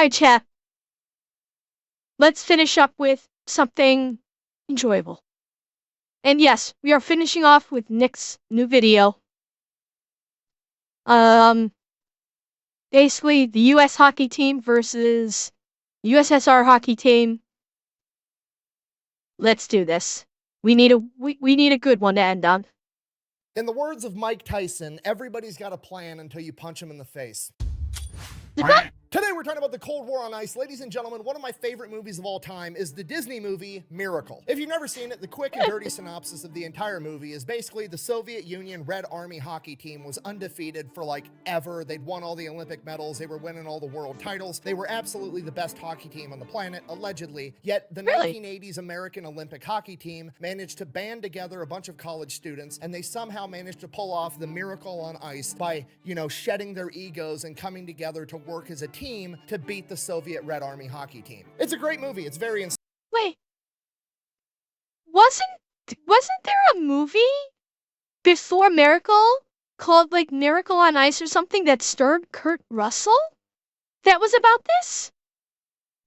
Alright, chat. Let's finish up with something enjoyable. And yes, we are finishing off with Nick's new video. Basically, the U.S. hockey team versus USSR hockey team. Let's do this. We need a good one to end on. In the words of Mike Tyson, everybody's got a plan until you punch him in the face. Today we're talking about the Cold War on Ice. Ladies and gentlemen, one of my favorite movies of all time is the Disney movie Miracle. If you've never seen it, the quick and dirty synopsis of the entire movie is basically the Soviet Union Red Army hockey team was undefeated for like ever. They'd won all the Olympic medals. They were winning all the world titles. They were absolutely the best hockey team on the planet, allegedly. Yet the 1980s American Olympic hockey team managed to band together a bunch of college students, and they somehow managed to pull off the miracle on ice by, shedding their egos and coming together to work as a team to beat the Soviet Red Army hockey team. It's a great movie. It's very Wait. Wasn't there a movie before Miracle called like Miracle on Ice or something that starred Kurt Russell? That was about this?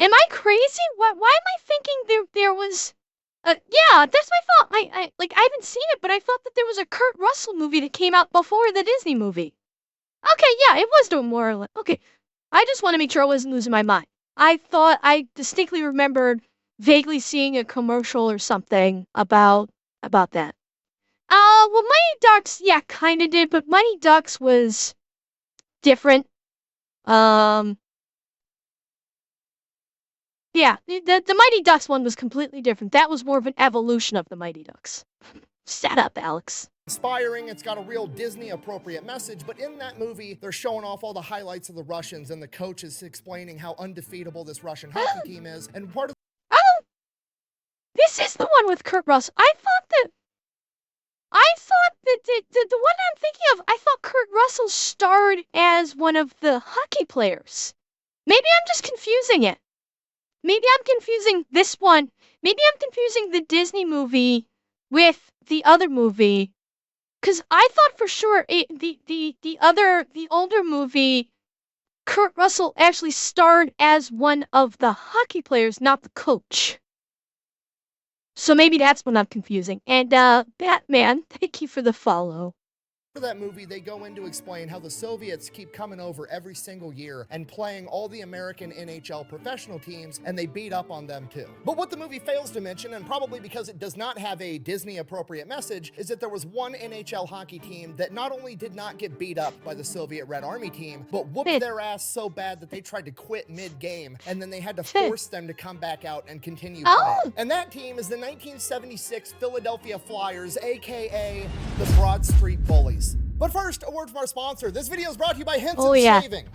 Am I crazy? Why am I thinking there was yeah, that's my fault. I haven't seen it, but I thought that there was a Kurt Russell movie that came out before the Disney movie. Okay, yeah, it was doing more or less. Okay. I just want to make sure I wasn't losing my mind. I thought I distinctly remembered vaguely seeing a commercial or something about that. Well, Mighty Ducks, yeah, kind of did, but Mighty Ducks was different. Yeah, the Mighty Ducks one was completely different. That was more of an evolution of the Mighty Ducks. Shut up, Alex. Inspiring. It's got a real Disney appropriate message, but in that movie they're showing off all the highlights of the Russians, and the coach is explaining how undefeatable this Russian hockey team is. And part of this is the one with Kurt Russell. I thought that the one I'm thinking of, I thought Kurt Russell starred as one of the hockey players. Maybe I'm just confusing it. Maybe I'm confusing this one. Maybe I'm confusing the Disney movie with the other movie. Because I thought for sure the older movie, Kurt Russell actually starred as one of the hockey players, not the coach. So maybe that's what I'm confusing. And Batman, thank you for the follow. For that movie, they go in to explain how the Soviets keep coming over every single year and playing all the American NHL professional teams, and they beat up on them too. But what the movie fails to mention, and probably because it does not have a Disney appropriate message, is that there was one NHL hockey team that not only did not get beat up by the Soviet Red Army team, but whooped their ass so bad that they tried to quit mid-game, and then they had to force them to come back out and continue playing. And that team is the 1976 Philadelphia Flyers, aka the Broad Street Bullies. But first, a word from our sponsor. This video is brought to you by Henson Shaving.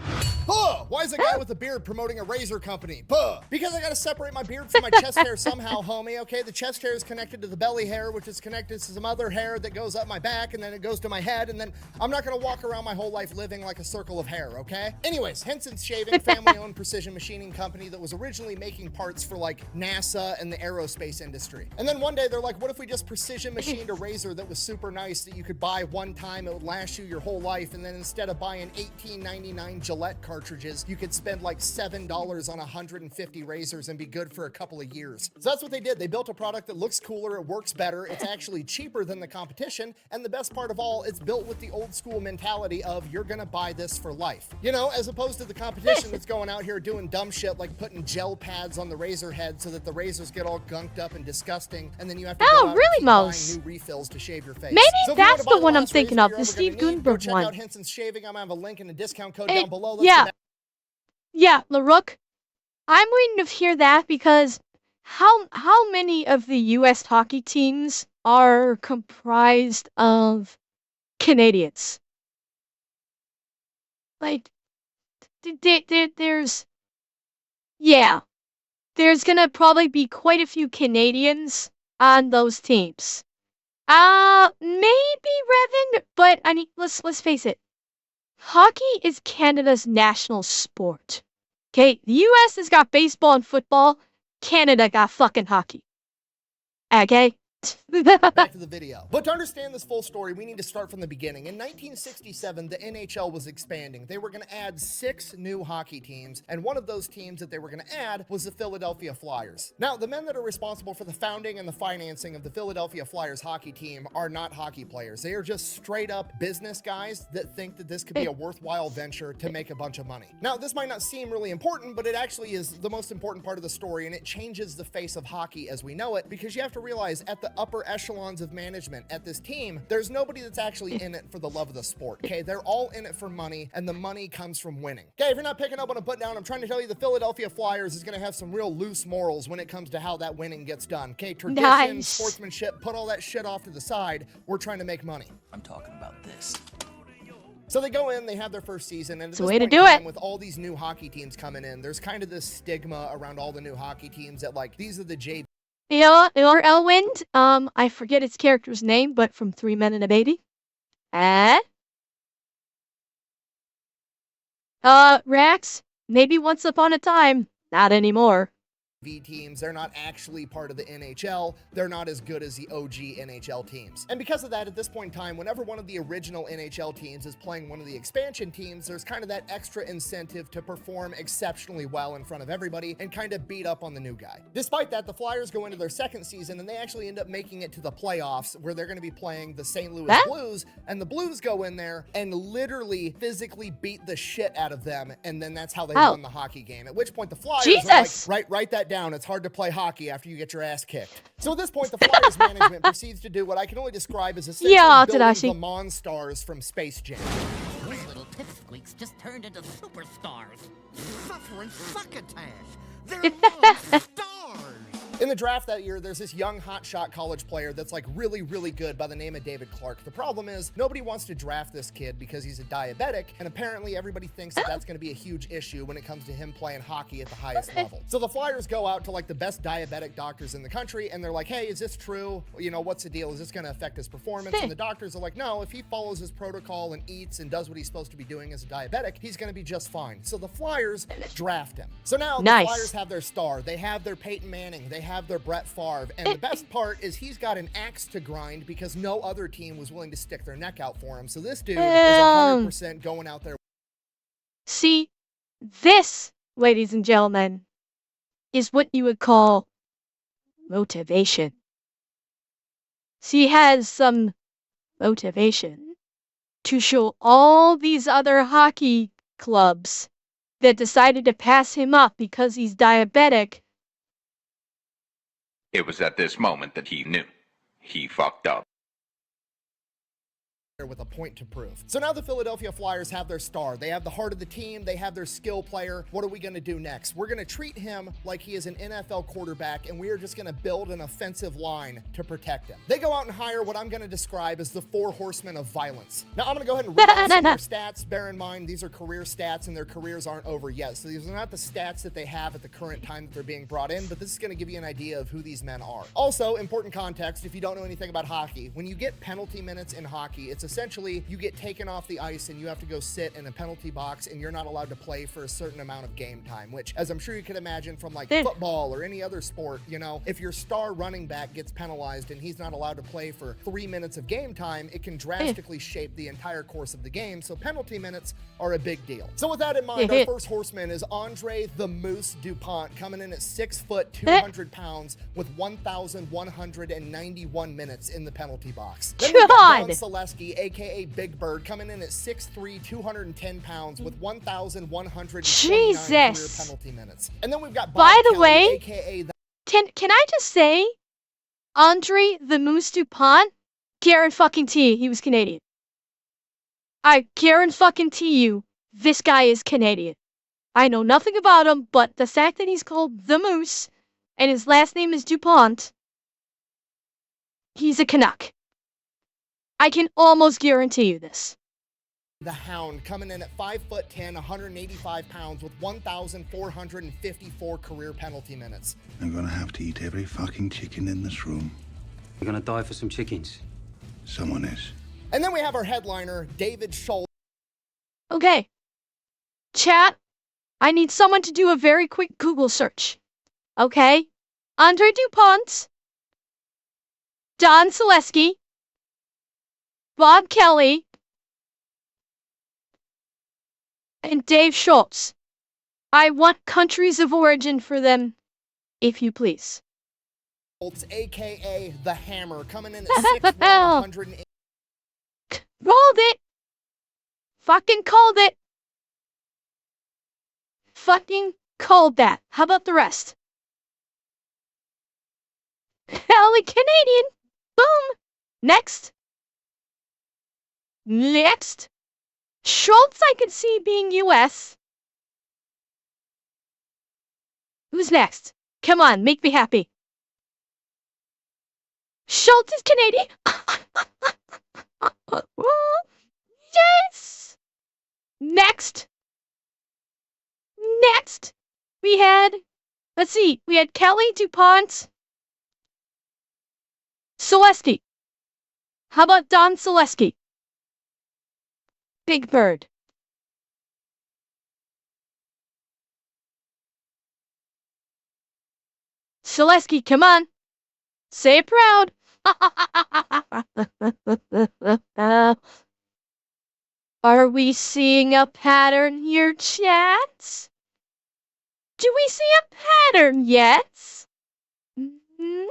Why is a guy with a beard promoting a razor company? Because I gotta separate my beard from my chest hair somehow, homie, okay? The chest hair is connected to the belly hair, which is connected to some other hair that goes up my back, and then it goes to my head, and then I'm not gonna walk around my whole life living like a circle of hair, okay? Anyways, Henson Shaving, family-owned precision machining company that was originally making parts for like NASA and the aerospace industry. And then one day they're like, what if we just precision machined a razor that was super nice that you could buy one time, it would last you your whole life, and then instead of buying $18.99 Gillette cartridges, you could spend like $7 on 150 razors and be good for a couple of years. So that's what they did. They built a product that looks cooler, it works better, it's actually cheaper than the competition, and the best part of all, it's built with the old school mentality of you're gonna buy this for life. As opposed to the competition that's going out here doing dumb shit like putting gel pads on the razor head so that the razors get all gunked up and disgusting, and then you have to go out and keep buying new refills to shave your face. Maybe that's the one I'm thinking of, the Steve Gutenberg check one. out Henson Shaving. I'm gonna have a link and a discount code Hey, down below. Yeah, LaRook, I'm waiting to hear that because how many of the U.S. hockey teams are comprised of Canadians? Like, there's gonna probably be quite a few Canadians on those teams. Maybe Revan, but I mean, let's face it. Hockey is Canada's national sport. Okay, the US has got baseball and football. Canada got fucking hockey. Okay? Back to the video. But to understand this full story, we need to start from the beginning. In 1967, the NHL was expanding. They were going to add 6 new hockey teams, and one of those teams that they were going to add was the Philadelphia Flyers. Now, the men that are responsible for the founding and the financing of the Philadelphia Flyers hockey team are not hockey players. They are just straight up business guys that think that this could be a worthwhile venture to make a bunch of money. Now, this might not seem really important, but it actually is the most important part of the story, and it changes the face of hockey as we know it, because you have to realize at the upper echelons of management at this team, there's nobody that's actually in it for the love of the sport, okay? They're all in it for money, and the money comes from winning. Okay, if you're not picking up what I'm putting down, I'm trying to tell you the Philadelphia Flyers is going to have some real loose morals when it comes to how that winning gets done, okay? Tradition, Nice. sportsmanship, put all that shit off to the side. We're trying to make money. I'm talking about this. So they go in, they have their first season, and at It's this a way to point in do time, it. with all these new hockey teams coming in, there's kind of this stigma around all the new hockey teams that, like, these are the JV Or Elwind, I forget its character's name, but from 3 Men and a Baby. Rax, maybe once upon a time, not anymore. teams. They're not actually part of the NHL. They're not as good as the OG NHL teams. And because of that, at this point in time, whenever one of the original NHL teams is playing one of the expansion teams, there's kind of that extra incentive to perform exceptionally well in front of everybody and kind of beat up on the new guy. Despite that, the Flyers go into their second season and they actually end up making it to the playoffs where they're going to be playing the St. Louis Blues, and the Blues go in there and literally physically beat the shit out of them, and then that's how they won the hockey game. At which point the Flyers are like, write that down. It's hard to play hockey after you get your ass kicked. So at this point, the Flyers management proceeds to do what I can only describe as essentially building the Monstars from Space Jam. Those little pipsqueaks just turned into superstars. Suffering succotash. They're monstars. In the draft that year, there's this young hotshot college player that's like really, really good by the name of David Clark. The problem is nobody wants to draft this kid because he's a diabetic, and apparently everybody thinks that that's going to be a huge issue when it comes to him playing hockey at the highest level. So the Flyers go out to like the best diabetic doctors in the country, and they're like, hey, is this true? You know, what's the deal? Is this going to affect his performance? And the doctors are like, no, if he follows his protocol and eats and does what he's supposed to be doing as a diabetic, he's going to be just fine. So the Flyers draft him. So now the Flyers have their star. They have their Peyton Manning. They have their Brett Favre. And the best part is he's got an axe to grind because no other team was willing to stick their neck out for him. So this dude is 100% going out there. See, this, ladies and gentlemen, is what you would call motivation. See, he has some motivation to show all these other hockey clubs that decided to pass him up because he's diabetic. It was at this moment that he knew. He fucked up. With a point to prove. So now the Philadelphia Flyers have their star. They have the heart of the team. They have their skill player. What are we going to do next? We're going to treat him like he is an NFL quarterback, and we are just going to build an offensive line to protect him. They go out and hire what I'm going to describe as the 4 horsemen of violence. Now, I'm going to go ahead and read out some of their stats. Bear in mind, these are career stats, and their careers aren't over yet. So these are not the stats that they have at the current time that they're being brought in, but this is going to give you an idea of who these men are. Also, important context, if you don't know anything about hockey, when you get penalty minutes in hockey, it's essentially you get taken off the ice and you have to go sit in a penalty box and you're not allowed to play for a certain amount of game time, which, as I'm sure you can imagine from like football or any other sport, you know, if your star running back gets penalized and he's not allowed to play for 3 minutes of game time, it can drastically shape the entire course of the game. So penalty minutes are a big deal. So with that in mind, our first horseman is Andre the Moose DuPont, coming in at 6 foot, 200 pounds with 1,191 minutes in the penalty box. Then we got Don Selesky, aka Big Bird, coming in at 6'3", 210 pounds with 1,129 career penalty minutes. And then we've got Bob Kelly, aka Can I just say, Andre the Moose DuPont, guarantee he was Canadian. I guarantee you, this guy is Canadian. I know nothing about him, but the fact that he's called the Moose and his last name is DuPont, he's a Canuck. I can almost guarantee you this. The Hound, coming in at 5'10", 185 pounds with 1,454 career penalty minutes. I'm gonna have to eat every fucking chicken in this room. You're gonna die for some chickens. Someone is. And then we have our headliner, David Schultz. Okay. Chat, I need someone to do a very quick Google search. Okay? Andre DuPont. Don Selesky, Bob Kelly, and Dave Schultz. I want countries of origin for them, if you please. Schultz, aka the Hammer, coming in at 6'1", 180. Called it. Fucking called it. Fucking called that. How about the rest? Hell, Canadian. Boom. Next. Next. Schultz I could see being US. Who's next? Come on, make me happy. Schultz is Canadian. Yes. Next. Next. We had, let's see, we had Kelly DuPont. Selesky. How about Don Selesky? Big Bird. Selesky, come on. Say it proud. Are we seeing a pattern here, chat? Do we see a pattern yet? Mm-hmm.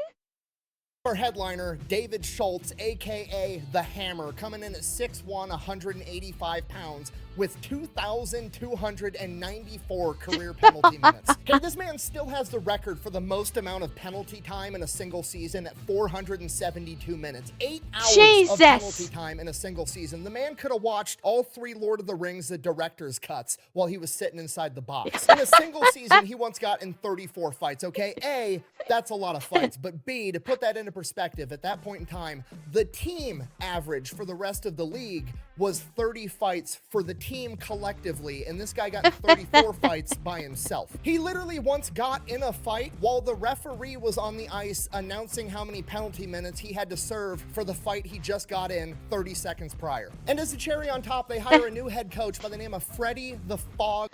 Our headliner, David Schultz, aka the Hammer, coming in at 6'1", 185 pounds with 2,294 career penalty minutes. Okay, this man still has the record for the most amount of penalty time in a single season at 472 minutes. 8 hours of penalty time in a single season. The man could have watched all 3 Lord of the Rings, the director's cuts, while he was sitting inside the box. In a single season, he once got in 34 fights, okay? A, that's a lot of fights, but B, to put that into perspective, at that point in time, the team average for the rest of the league was 30 fights for the team collectively, and this guy got in 34 fights by himself. He literally once got in a fight while the referee was on the ice announcing how many penalty minutes he had to serve for the fight he just got in 30 seconds prior. And as a cherry on top, they hire a new head coach by the name of Freddie the Fog.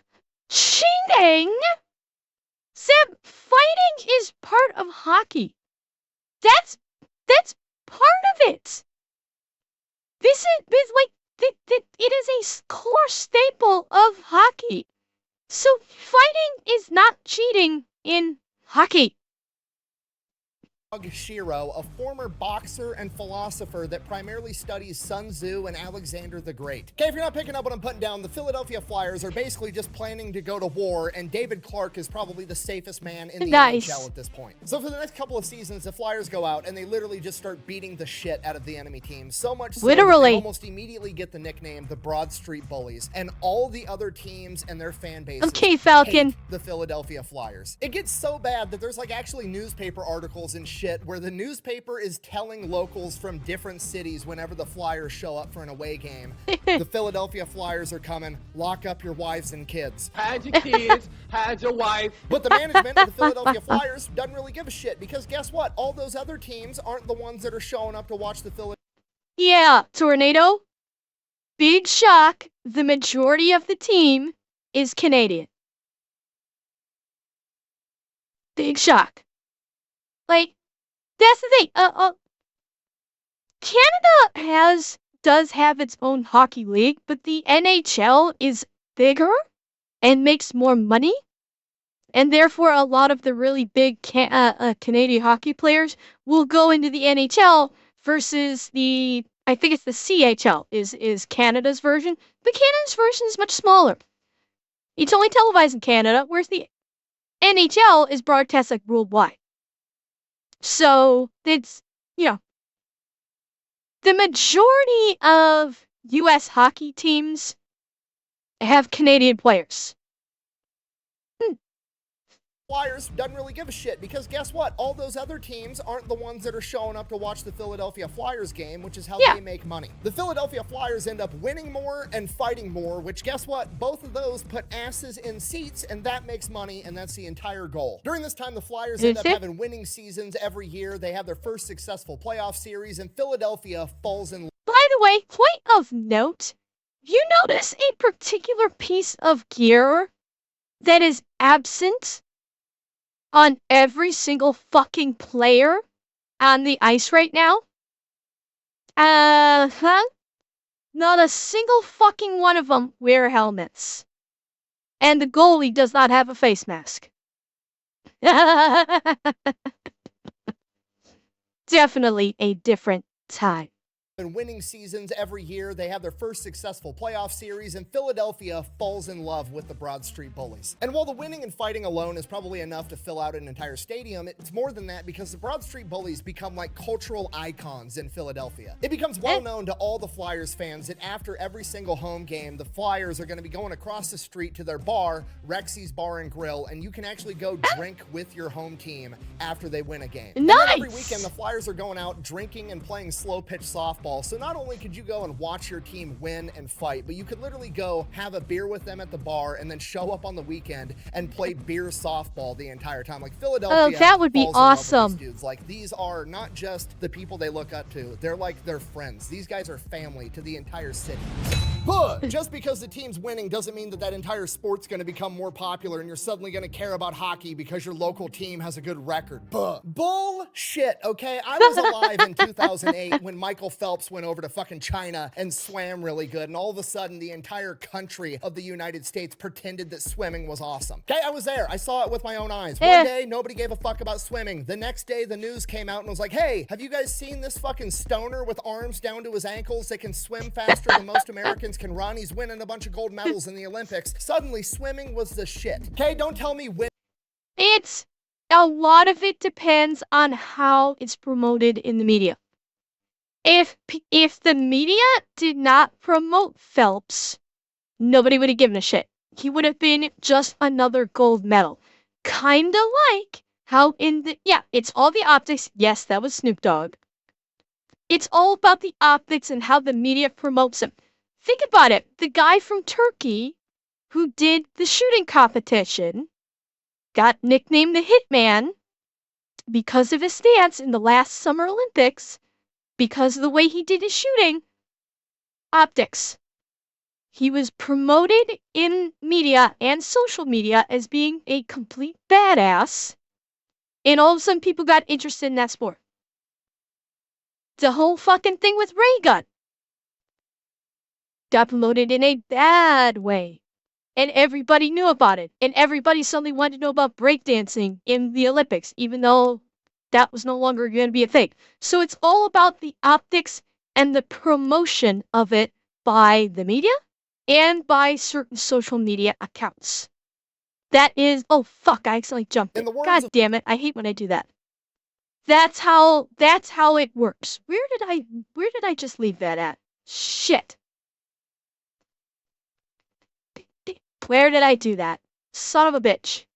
Cheating? Sam, fighting is part of hockey. That's part of it. This is like it is a core staple of hockey. So fighting is not cheating in hockey. Shiro, a former boxer and philosopher that primarily studies Sun Tzu and Alexander the Great. Okay, if you're not picking up what I'm putting down, the Philadelphia Flyers are basically just planning to go to war, and David Clark is probably the safest man in the NHL at this point. So for the next couple of seasons, the Flyers go out and they literally just start beating the shit out of the enemy team. So much so that they almost immediately get the nickname the Broad Street Bullies, and all the other teams and their fan bases hate the Philadelphia Flyers. It gets so bad that there's like actually newspaper articles and shit where the newspaper is telling locals from different cities whenever the Flyers show up for an away game, the Philadelphia Flyers are coming, lock up your wives and kids. Had your kids, had your wife. But the management of the Philadelphia Flyers doesn't really give a shit, because guess what? All those other teams aren't the ones that are showing up to watch the Philadelphia. Yeah, Tornado. Big shock. The majority of the team is Canadian. Big shock. Like, that's the thing. Canada does have its own hockey league, but the NHL is bigger and makes more money, and therefore a lot of the really big Canadian hockey players will go into the NHL versus I think it's the CHL is Canada's version, but Canada's version is much smaller. It's only televised in Canada, whereas the NHL is broadcast like worldwide. So it's, the majority of US hockey teams have Canadian players. Flyers doesn't really give a shit, because guess what? All those other teams aren't the ones that are showing up to watch the Philadelphia Flyers game, which is how they make money. The Philadelphia Flyers end up winning more and fighting more, which guess what? Both of those put asses in seats, and that makes money, and that's the entire goal. During this time, the Flyers end up having winning seasons every year. They have their first successful playoff series, and Philadelphia falls in love. By the way, point of note, you notice a particular piece of gear that is absent on every single fucking player on the ice right now? Huh? Not a single fucking one of them wear helmets. And the goalie does not have a face mask. Definitely a different time. And winning seasons every year. They have their first successful playoff series, and Philadelphia falls in love with the Broad Street Bullies. And while the winning and fighting alone is probably enough to fill out an entire stadium, it's more than that because the Broad Street Bullies become like cultural icons in Philadelphia. It becomes well known to all the Flyers fans that after every single home game, the Flyers are going to be going across the street to their bar, Rexy's Bar and Grill, and you can actually go drink with your home team after they win a game. Nice! And then every weekend, the Flyers are going out drinking and playing slow pitch softball. So not only could you go and watch your team win and fight, but you could literally go have a beer with them at the bar and then show up on the weekend and play beer softball the entire time. Like Philadelphia. Oh, that would be falls in love with awesome. these dudes. Like these are not just the people they look up to. They're like their friends. These guys are family to the entire city. But just because the team's winning doesn't mean that that entire sport's going to become more popular and you're suddenly going to care about hockey because your local team has a good record. Bullshit, okay? I was alive in 2008 when Michael Phelps went over to fucking China and swam really good, and all of a sudden the entire country of the United States pretended that swimming was awesome. Okay, I was there. I saw it with my own eyes. One day, nobody gave a fuck about swimming. The next day, the news came out and was like, hey, have you guys seen this fucking stoner with arms down to his ankles that can swim faster than most Americans can run? He's winning a bunch of gold medals in the Olympics. Suddenly, swimming was the shit. Okay, don't tell me when. It's a lot of it depends on how it's promoted in the media. If the media did not promote Phelps, nobody would have given a shit. He would have been just another gold medal. Kinda like how it's all the optics. Yes, that was Snoop Dogg. It's all about the optics and how the media promotes him. Think about it. The guy from Turkey who did the shooting competition got nicknamed the Hitman because of his stance in the last Summer Olympics, because of the way he did his shooting. Optics. He was promoted in media and social media as being a complete badass, and all of a sudden people got interested in that sport. The whole fucking thing with Ray Gun got promoted in a bad way, and everybody knew about it, and everybody suddenly wanted to know about breakdancing in the Olympics, even though that was no longer going to be a thing. So it's all about the optics and the promotion of it by the media and by certain social media accounts. That is, oh fuck, I accidentally jumped. God damn it, I hate when I do that. That's how it works. Where did I just leave that at? Shit. Where did I do that? Son of a bitch.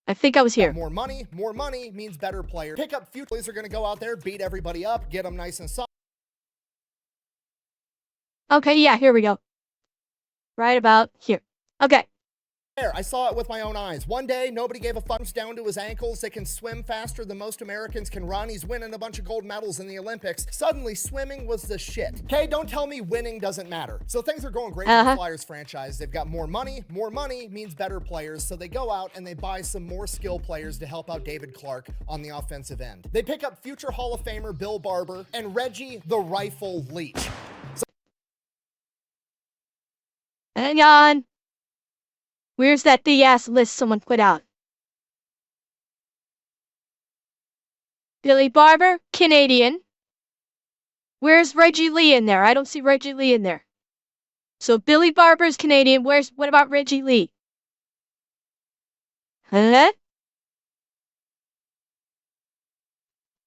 I think I was here. More money means better players. Pick up future players are going to go out there, beat everybody up, get them nice and soft. Okay, yeah, here we go. Right about here. Okay. I saw it with my own eyes. One day, nobody gave a fuck. Down to his ankles that can swim faster than most Americans can run. He's winning a bunch of gold medals in the Olympics. Suddenly, swimming was the shit. Okay, don't tell me winning doesn't matter. So things are going great for the Flyers franchise. They've got more money. More money means better players. So they go out and they buy some more skill players to help out David Clark on the offensive end. They pick up future Hall of Famer Bill Barber and Reggie the Rifle Leach. Hang on. Where's that ass list someone put out? Billy Barber, Canadian. Where's Reggie Lee in there? I don't see Reggie Lee in there. So Billy Barber's Canadian. What about Reggie Lee? Huh?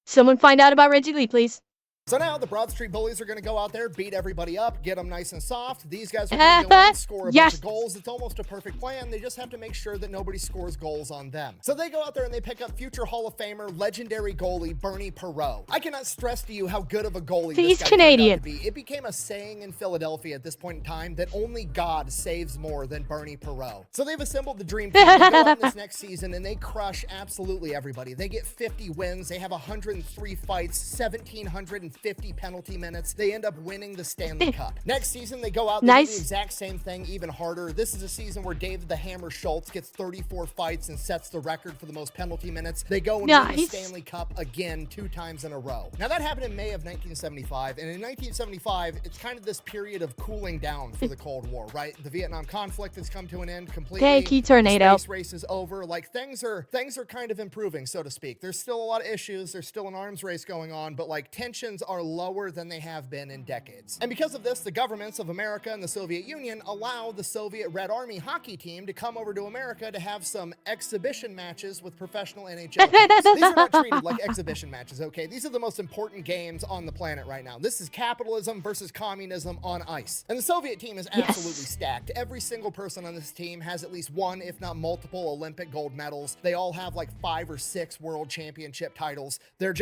Someone find out about Reggie Lee, please. So now the Broad Street Bullies are going to go out there, beat everybody up, get them nice and soft. These guys are going to go in, score a bunch of goals. It's almost a perfect plan. They just have to make sure that nobody scores goals on them. So they go out there and they pick up future Hall of Famer, legendary goalie, Bernie Perreault. I cannot stress to you how good of a goalie this guy turned out to be. It became a saying in Philadelphia at this point in time that only God saves more than Bernie Perreault. So they've assembled the dream team to go out this next season and they crush absolutely everybody. They get 50 wins. They have 103 fights, 1,750 250 penalty minutes. They end up winning the Stanley Cup. Next season, they go out, they Nice. do the exact same thing, even harder. This is a season where David the Hammer Schultz gets 34 fights and sets the record for the most penalty minutes. They go and win the Nice. Stanley Cup again 2 times in a row. Now, that happened in May of 1975, and in 1975, it's kind of this period of cooling down for the Cold War, right? The Vietnam conflict has come to an end completely. Thank you, Tornado. The space race is over. Like, things are kind of improving, so to speak. There's still a lot of issues. There's still an arms race going on, but like tensions are lower than they have been in decades. And because of this, the governments of America and the Soviet Union allow the Soviet Red Army hockey team to come over to America to have some exhibition matches with professional NHL teams. These are not treated like exhibition matches, okay? These are the most important games on the planet right now. This is capitalism versus communism on ice. And the Soviet team is absolutely stacked. Every single person on this team has at least one, if not multiple, Olympic gold medals. They all have like 5 or 6 world championship titles. They're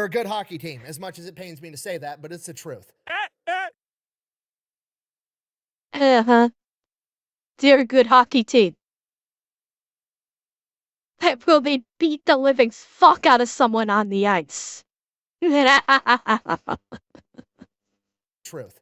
a good hockey team, as much as it pains me to say that, but it's the truth. Uh-huh. They're a good hockey team. Will they beat the living fuck out of someone on the ice? Truth.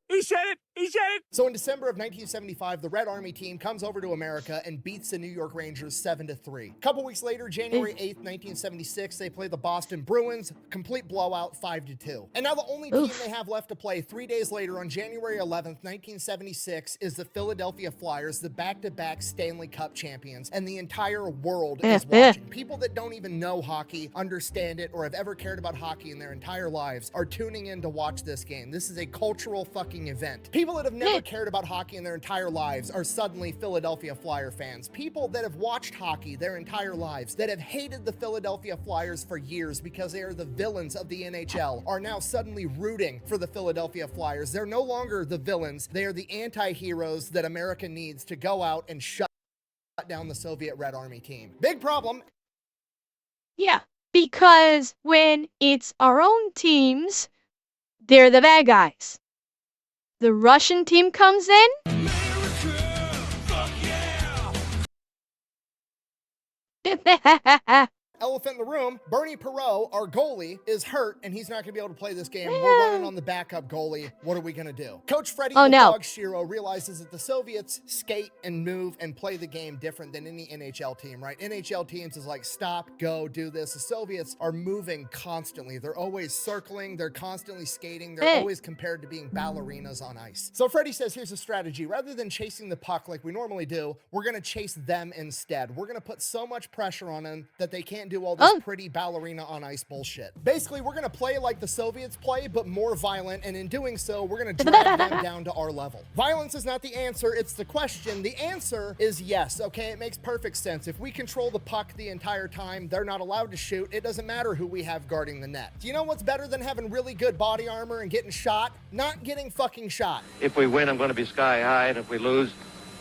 He said it! He said it! So in December of 1975, the Red Army team comes over to America and beats the New York Rangers 7-3. A couple weeks later, January 8th, 1976, they play the Boston Bruins, complete blowout 5-2. And now the only team they have left to play 3 days later on January 11th, 1976, is the Philadelphia Flyers, the back-to-back Stanley Cup champions, and the entire world is watching. People that don't even know hockey, understand it, or have ever cared about hockey in their entire lives are tuning in to watch this game. This is a cultural fucking event. People that have never cared about hockey in their entire lives are suddenly Philadelphia Flyer fans. People that have watched hockey their entire lives, that have hated the Philadelphia Flyers for years because they are the villains of the NHL, are now suddenly rooting for the Philadelphia Flyers. They're no longer the villains. They are the anti-heroes that America needs to go out and shut down the Soviet Red Army team. Big problem. Yeah, because when it's our own teams, they're the bad guys. The Russian team comes in. Elephant in the room, Bernie Perot, our goalie, is hurt and he's not going to be able to play this game. We're running on the backup goalie. What are we going to do? Coach Freddie Dog Shiro realizes that the Soviets skate and move and play the game different than any NHL team, right? NHL teams is like, stop, go, do this. The Soviets are moving constantly. They're always circling. They're constantly skating. They're always compared to being ballerinas on ice. So Freddie says, here's a strategy. Rather than chasing the puck like we normally do, we're going to chase them instead. We're going to put so much pressure on them that they can't do all this pretty ballerina on ice bullshit. Basically, we're going to play like the Soviets play, but more violent, and in doing so, we're going to drag them down to our level. Violence is not the answer, it's the question. The answer is yes, okay? It makes perfect sense. If we control the puck the entire time, they're not allowed to shoot. It doesn't matter who we have guarding the net. Do you know what's better than having really good body armor and getting shot? Not getting fucking shot. If we win, I'm going to be sky high, and if we lose,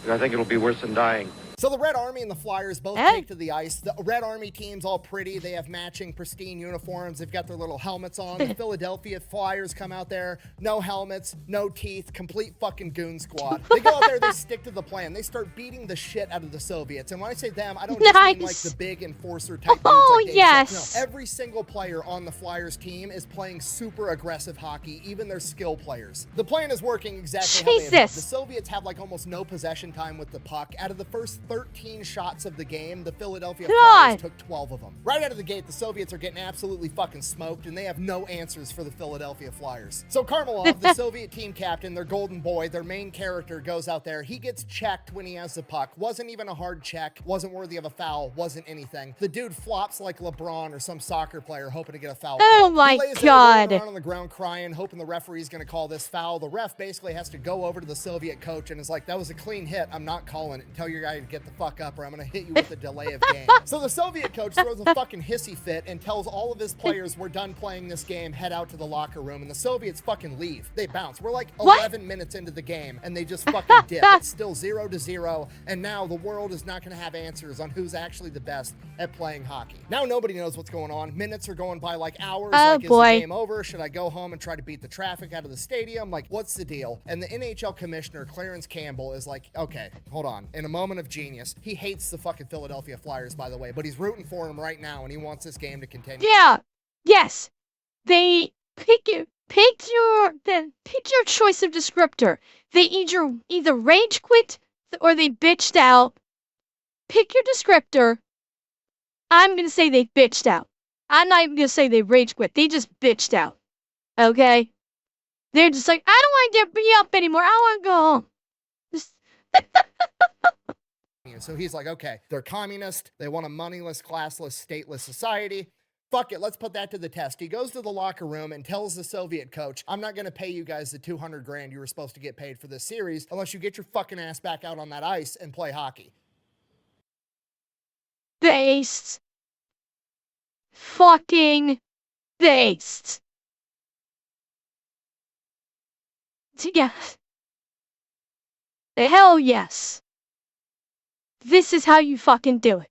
I think it'll be worse than dying. So the Red Army and the Flyers both take to the ice. The Red Army team's all pretty. They have matching, pristine uniforms. They've got their little helmets on. The Philadelphia Flyers come out there, no helmets, no teeth, complete fucking goon squad. They go out there, they stick to the plan. They start beating the shit out of the Soviets. And when I say them, I don't just mean like the big enforcer type dudes like Dave Seth. No, every single player on the Flyers team is playing super aggressive hockey, even their skill players. The plan is working exactly how they intended. The Soviets have like almost no possession time with the puck. Out of the first 13 shots of the game, the Philadelphia Flyers took 12 of them. Right out of the gate, the Soviets are getting absolutely fucking smoked, and they have no answers for the Philadelphia Flyers. So Karmalov, the Soviet team captain, their golden boy, their main character, goes out there. He gets checked when he has the puck. Wasn't even a hard check. Wasn't worthy of a foul. Wasn't anything. The dude flops like LeBron or some soccer player hoping to get a foul. Oh my God. He lays there on the ground crying, hoping the referee's going to call this foul. The ref basically has to go over to the Soviet coach and is like, that was a clean hit. I'm not calling it. Tell your guy to get the fuck up or I'm going to hit you with a delay of game. So the Soviet coach throws a fucking hissy fit and tells all of his players, we're done playing this game, head out to the locker room. And the Soviets fucking leave. They bounce. We're like 11 minutes into the game and they just fucking dip. It's still 0-0. And now the world is not going to have answers on who's actually the best at playing hockey. Now nobody knows what's going on. Minutes are going by like hours. Like, is the game over? Should I go home and try to beat the traffic out of the stadium? Like, what's the deal? And the NHL commissioner, Clarence Campbell, is like, okay, hold on. In a moment of genius, he hates the fucking Philadelphia Flyers, by the way, but he's rooting for him right now and he wants this game to continue. Yeah. Yes. They Pick your choice of descriptor. They either rage quit or they bitched out. Pick your descriptor. I'm gonna say they bitched out. I'm not even gonna say they rage quit. They just bitched out. Okay? They're just like, I don't want to be up anymore. I want to go home. So he's like, okay, they're communist. They want a moneyless, classless, stateless society. Fuck it, let's put that to the test. He goes to the locker room and tells the Soviet coach, I'm not going to pay you guys the 200 grand you were supposed to get paid for this series unless you get your fucking ass back out on that ice and play hockey. Based. Fucking based. Yes. Hell yes. This is how you fucking do it.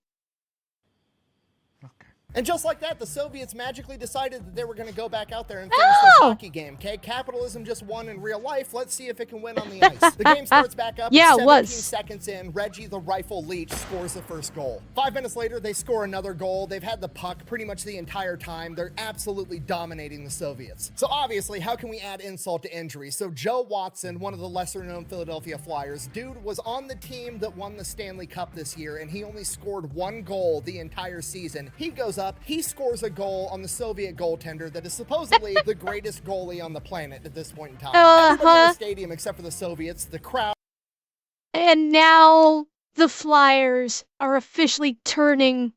And just like that, the Soviets magically decided that they were going to go back out there and finish this hockey game, okay? Capitalism just won in real life. Let's see if it can win on the ice. The game starts back up. Yeah, it 17 was. seconds in, Reggie the Rifle Leech scores the first goal. 5 minutes later, they score another goal. They've had the puck pretty much the entire time. They're absolutely dominating the Soviets. So obviously, how can we add insult to injury? So Joe Watson, one of the lesser-known Philadelphia Flyers, dude was on the team that won the Stanley Cup this year, and he only scored 1 goal the entire season. He goes up, he scores a goal on the Soviet goaltender that is supposedly the greatest goalie on the planet at this point in time. Everybody in the stadium, except for the Soviets, the crowd. And now the Flyers are officially turning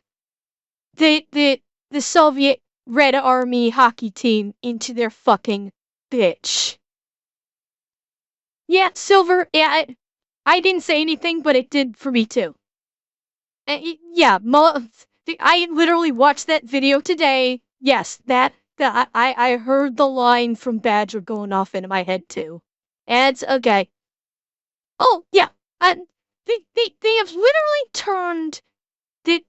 the Soviet Red Army hockey team into their fucking bitch. Yeah, Silver, yeah, I didn't say anything, but it did for me too. Yeah, I literally watched that video today. Yes, I heard the line from Badger going off into my head too. And it's okay. Oh yeah, they have literally turned they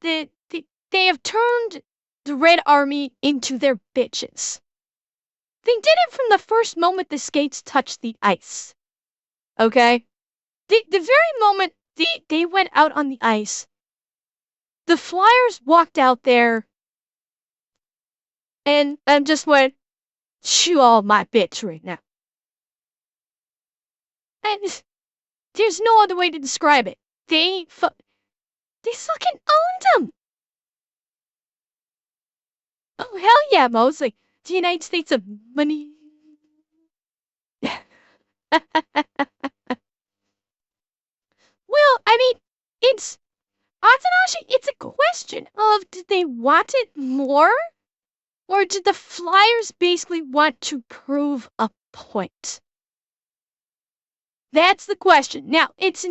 have turned the Red Army into their bitches. They did it from the first moment the skates touched the ice. Okay, the very moment they went out on the ice. The Flyers walked out there and just went, "Chew all my bitch right now." And there's no other way to describe it. They fucking owned them. Oh hell yeah, Mosley. The United States of money. Well, I mean, it's a question of did they want it more? Or did the Flyers basically want to prove a point? That's the question. Now, it's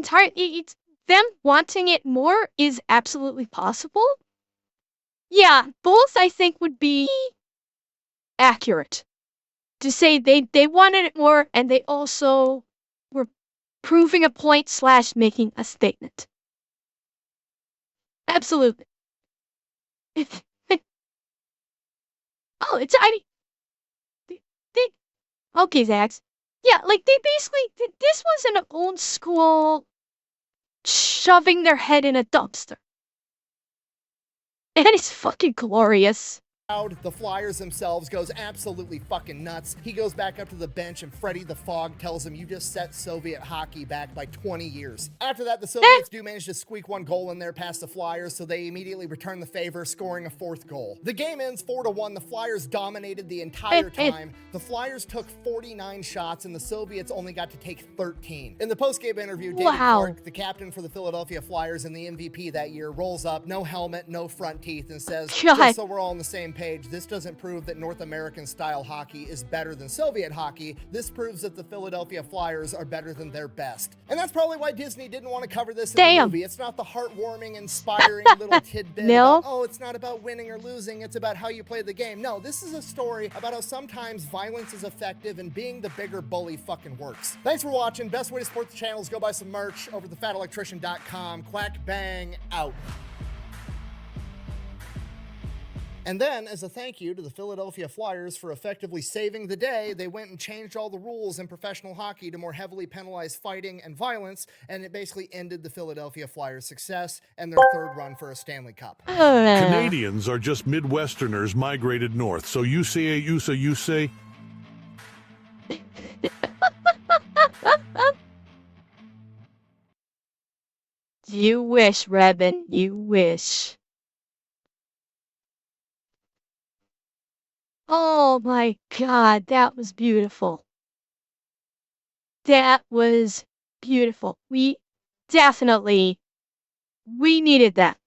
them wanting it more is absolutely possible. Yeah, both I think would be accurate. To say they wanted it more and they also were proving a point / making a statement. Absolutely. Okay, Zax. Yeah, like they basically, this was an old school shoving their head in a dumpster. And it's fucking glorious. The Flyers themselves goes absolutely fucking nuts. He goes back up to the bench and Freddie the Fog tells him, you just set Soviet hockey back by 20 years. After that, the Soviets do manage to squeak 1 goal in there past the Flyers, so they immediately return the favor, scoring a 4th goal. The game ends 4-1. The Flyers dominated the entire time. The Flyers took 49 shots and the Soviets only got to take 13. In the post-game interview, David Clark, the captain for the Philadelphia Flyers and the MVP that year, rolls up, no helmet, no front teeth, and says, just so we're all on the same page, this doesn't prove that North American style hockey is better than Soviet hockey. This proves that the Philadelphia Flyers are better than their best. And that's probably why Disney didn't want to cover this in the movie. It's not the heartwarming, inspiring little tidbit about, oh, it's not about winning or losing, it's about how you play the game. No, this is a story about how sometimes violence is effective and being the bigger bully fucking works. Thanks for watching. Best way to support the channel is go buy some merch over at thefatelectrician.com. Quack bang out. And then, as a thank you to the Philadelphia Flyers for effectively saving the day, they went and changed all the rules in professional hockey to more heavily penalize fighting and violence, and it basically ended the Philadelphia Flyers' success and their 3rd run for a Stanley Cup. Canadians are just Midwesterners migrated north, so you say You wish, Rebin, you wish. Oh my God, that was beautiful. That was beautiful. We needed that.